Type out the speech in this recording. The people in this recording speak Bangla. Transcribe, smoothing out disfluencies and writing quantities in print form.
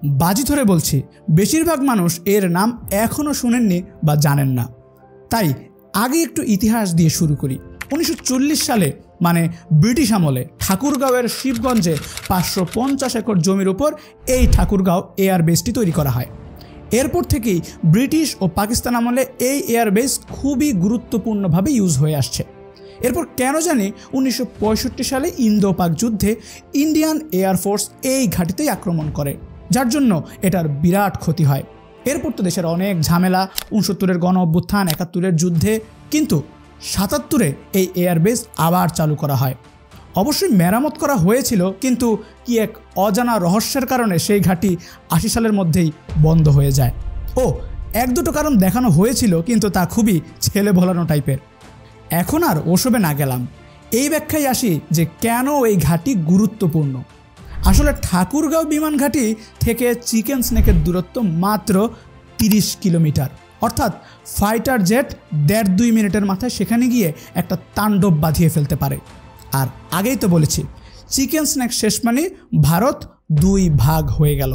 বাজি ধরে বলছি বেশিরভাগ মানুষ এর নাম এখনও শুনেননি বা জানেন না। তাই আগে একটু ইতিহাস দিয়ে শুরু করি। 1940 সালে মানে ব্রিটিশ আমলে ঠাকুরগাঁওয়ের শিবগঞ্জে 550 একর জমির উপর এই ঠাকুরগাঁও এয়ারবেসটি তৈরি করা হয়। এরপর থেকেই ব্রিটিশ ও পাকিস্তান আমলে এই এয়ারবেস খুবই গুরুত্বপূর্ণভাবে ইউজ হয়ে আসছে। এরপর কেন জানি 1965 সালে ইন্দো পাক যুদ্ধে ইন্ডিয়ান এয়ারফোর্স এই ঘাঁটিতেই আক্রমণ করে, যার জন্য এটার বিরাট ক্ষতি হয়। এরপর তো দেশের অনেক ঝামেলা, 69-এর গণ অভ্যুত্থান, 71-এর যুদ্ধে, কিন্তু 77-এ এই এয়ারবেস আবার চালু করা হয়। অবশ্যই মেরামত করা হয়েছিল, কিন্তু কি এক অজানা রহস্যের কারণে সেই ঘাঁটি 80 সালের মধ্যেই বন্ধ হয়ে যায়। ও এক দুটো কারণ দেখানো হয়েছিল, কিন্তু তা খুবই ছেলে ভোলানো টাইপের। এখন আর ওসবে না গেলাম, এই ব্যাখ্যায় আসি যে কেন এই ঘাঁটি গুরুত্বপূর্ণ। আসলে ঠাকুরগাঁও বিমান ঘাঁটি থেকে চিকেন স্নেকের দূরত্ব মাত্র 30 কিলোমিটার, অর্থাৎ ফাইটার জেট 1.5-2 মিনিটের মাথায় সেখানে গিয়ে একটা তাণ্ডব বাঁধিয়ে ফেলতে পারে। আর আগেই তো বলেছি, চিকেন স্নেক শেষ মানে ভারত 2 ভাগ হয়ে গেল।